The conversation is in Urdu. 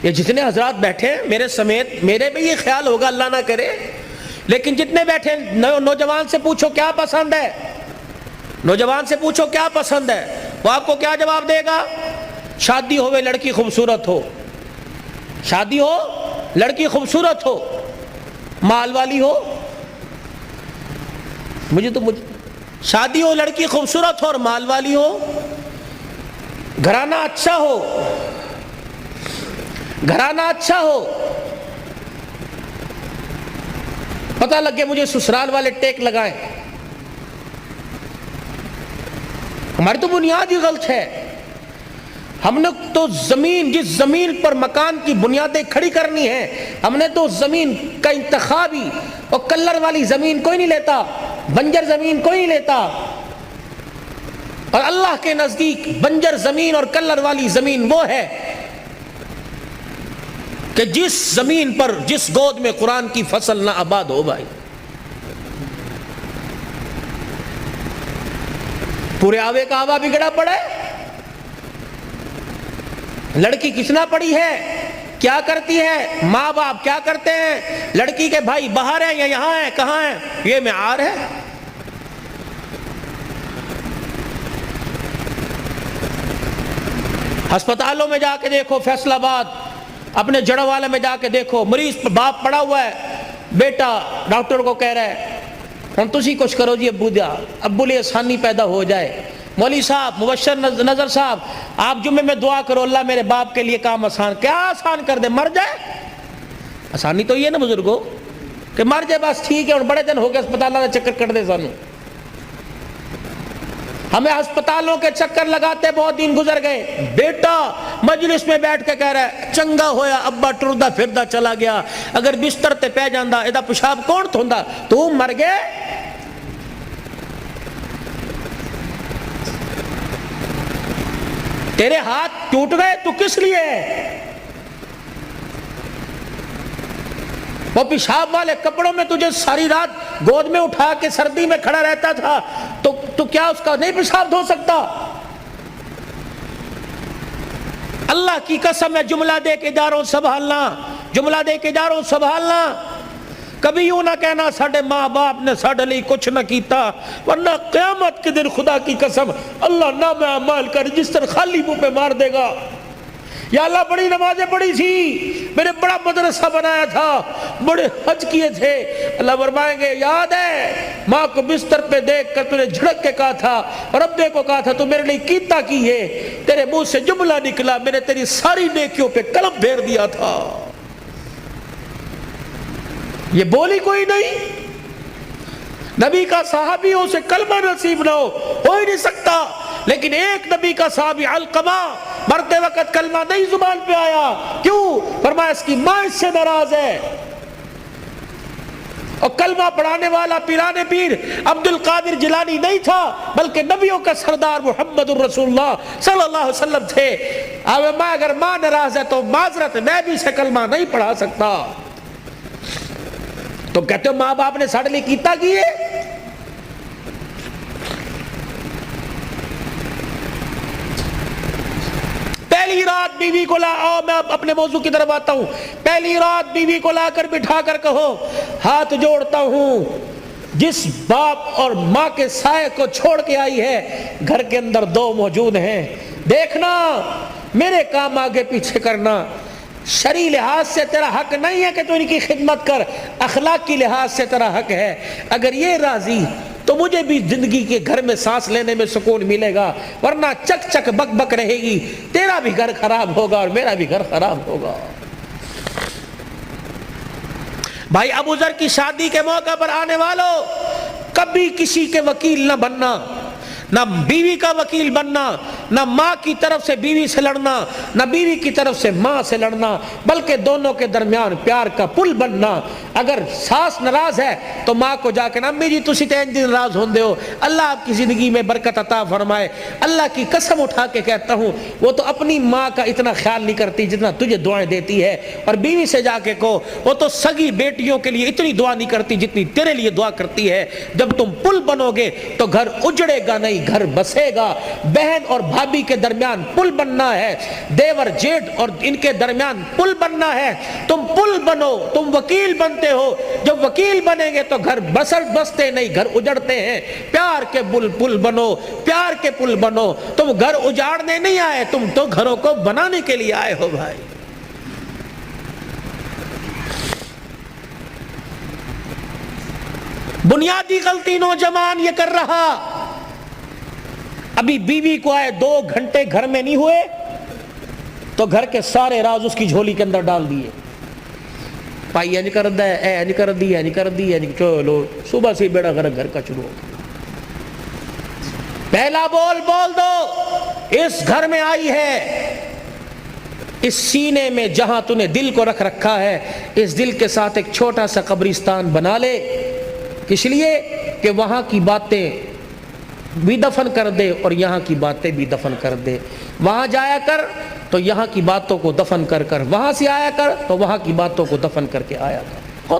یہ جتنے حضرات بیٹھے میرے سمیت، میرے بھی یہ خیال ہوگا اللہ نہ کرے، لیکن جتنے بیٹھے نوجوان سے پوچھو کیا پسند ہے، نوجوان سے پوچھو کیا پسند ہے، وہ آپ کو کیا جواب دے گا؟ شادی ہوئے لڑکی خوبصورت ہو، شادی ہو لڑکی خوبصورت ہو، مال والی ہو، مجھے شادی ہو لڑکی خوبصورت ہو اور مال والی ہو، گھرانہ اچھا ہو، گھرانہ اچھا ہو، پتہ لگے مجھے سسرال والے ٹیک لگائیں، ہماری تو بنیاد ہی غلط ہے۔ ہم نے تو زمین، جس زمین پر مکان کی بنیادیں کھڑی کرنی ہیں، ہم نے تو زمین کا انتخاب ہی، اور کلر والی زمین کوئی نہیں لیتا، بنجر زمین کوئی نہیں لیتا، اور اللہ کے نزدیک بنجر زمین اور کلر والی زمین وہ ہے کہ جس زمین پر، جس گود میں قرآن کی فصل نہ آباد ہو بھائی۔ پورے آوے کا آوا بگڑا پڑا ہے، لڑکی کتنا پڑی ہے، کیا کرتی ہے، ماں باپ کیا کرتے ہیں، لڑکی کے بھائی باہر ہیں یا یہاں ہیں، کہاں ہیں، یہ معیار ہے۔ ہسپتالوں میں جا کے دیکھو، فیصل آباد اپنے جڑ والے میں جا کے دیکھو، مریض باپ پڑا ہوا ہے، بیٹا ڈاکٹر کو کہہ رہا ہے ہن تسی کچھ کرو جی ابو لے آسانی پیدا ہو جائے، مولوی صاحب، مبشر نظر صاحب آپ جمعے میں دعا کرو اللہ میرے باپ کے لیے کام آسان، کیا آسان کر دے، مر جائے؟ آسانی تو یہ ہے نا بزرگوں کہ مر جائے بس ٹھیک ہے، اور بڑے دن ہو گئے اسپتالوں کا چکر کٹ دے سانو، ہمیں ہسپتالوں کے چکر لگاتے بہت دن گزر گئے۔ بیٹا مجلس میں بیٹھ کے کہہ رہا ہے چنگا ہویا ابا ٹردا پھردا چلا گیا، اگر بستر تے پہ جاندا ایدا پیشاب کون تھوندا، تو مر گئے۔ تیرے ہاتھ ٹوٹ گئے تو کس لیے؟ وہ پیشاب والے کپڑوں میں تجھے ساری رات گود میں اٹھا کے سردی میں کھڑا رہتا تھا، تو کیا اس کا نہیں پیشاب دھو سکتا؟ اللہ کی قسم ہے، جملہ دے کے جا رہا ہوں سنبھالنا، جملہ دے کے جا رہا ہوں سنبھالنا، کبھی یوں نہ کہنا ساڑھے ماں باپ نے ساڑھے لئے کچھ نہ کیتا، ورنہ قیامت کے دن خدا کی قسم اللہ نام اعمال کر جس طرح خالی منہ پہ مار دے گا۔ یا اللہ بڑی نمازیں پڑھی تھی، میں نے بڑا مدرسہ بنایا تھا، بڑے حج کیے تھے، اللہ فرمائیں گے یاد ہے ماں کو بستر پہ دیکھ کر تو نے جھڑک کے کہا تھا اور ابے کو کہا تھا تو میرے لیے کیتا کی ہے، تیرے منہ سے جملہ نکلا، میں نے تیری ساری نیکیوں پہ قلم پھیر دیا تھا۔ یہ بولی کوئی نہیں، نبی کا صحابی ہو اسے کلمہ نصیب نہ ہو ہی نہیں سکتا، لیکن ایک نبی کا صحابی علقمہ مرتے وقت کلمہ نہیں زبان پہ آیا، کیوں؟ فرمایا اس کی ماں اس سے ناراض ہے۔ اور کلمہ پڑھانے والا پیرانے پیر عبد القادر جیلانی نہیں تھا، بلکہ نبیوں کا سردار محمد الرسول اللہ صلی اللہ علیہ وسلم تھے۔ اب ماں اگر ماں ناراض ہے تو معذرت، میں بھی اسے کلمہ نہیں پڑھا سکتا۔ تو کہتے ہو ماں باپ نے ساڑھے لیے کیتا کیے؟ پہلی رات بیوی کو میں اپنے موضوع کی طرف آتا ہوں، پہلی رات بیوی کو لا کر بٹھا کر کہو ہاتھ جوڑتا ہوں، جس باپ اور ماں کے سائے کو چھوڑ کے آئی ہے گھر کے اندر دو موجود ہیں، دیکھنا میرے کام آگے پیچھے کرنا، شرعی لحاظ سے تیرا حق نہیں ہے کہ تو ان کی خدمت کر، اخلاقی لحاظ سے تیرا حق ہے، اگر یہ راضی تو مجھے بھی زندگی کے گھر میں سانس لینے میں سکون ملے گا، ورنہ چک چک بک بک رہے گی، تیرا بھی گھر خراب ہوگا اور میرا بھی گھر خراب ہوگا۔ بھائی ابو ذر کی شادی کے موقع پر آنے والوں، کبھی کسی کے وکیل نہ بننا، نہ بیوی کا وکیل بننا، نہ ماں کی طرف سے بیوی سے لڑنا، نہ بیوی کی طرف سے ماں سے لڑنا، بلکہ دونوں کے درمیان پیار کا پل بننا۔ اگر ساس ناراض ہے تو ماں کو جا کے امی جی تسی تے انج ناراض ہوندے ہو، اللہ آپ کی زندگی میں برکت عطا فرمائے، اللہ کی قسم اٹھا کے کہتا ہوں وہ تو اپنی ماں کا اتنا خیال نہیں کرتی جتنا تجھے دعائیں دیتی ہے، اور بیوی سے جا کے کہو وہ تو سگی بیٹیوں کے لیے اتنی دعا نہیں کرتی جتنی تیرے لیے دعا کرتی ہے۔ جب تم پل بنو گے تو گھر اجڑے گا نہیں، نہیں گھر بسے گا. بہن اور بھابھی کے درمیان پل بننا ہے, دیور جیٹ اور ان کے درمیان پل بننا ہے. تم پل بنو, تم وکیل بنتے ہو. جب وکیل بنیں گے تو گھر بستے نہیں, گھر اجڑتے ہیں. پیار کے پل بنو, پیار کے پل بنو. تم گھر اجاڑنے نہیں آئے, تم تو گھروں کو بنانے کے لیے آئے ہو بھائی. بنیادی غلطی نوجوان یہ کر رہا, ابھی بیوی کو آئے 2 گھنٹے گھر میں نہیں ہوئے تو گھر کے سارے راز اس کی جھولی کے اندر ڈال دیے. پائی انج کر دے, اے انج کر دی, انج کر دی, چلو صبح سے بیڑا گھر کا شروع ہو. پہلا بول دو, اس گھر میں آئی ہے, اس سینے میں جہاں تو نے دل کو رکھ رکھا ہے, اس دل کے ساتھ ایک چھوٹا سا قبرستان بنا لے. اس لیے کہ وہاں کی باتیں بھی دفن کر دے اور یہاں کی باتیں بھی دفن کر دے. وہاں جایا کر تو یہاں کی باتوں کو دفن کر کر وہاں سے آیا کر تو وہاں کی باتوں کو دفن کر کے آیا کر.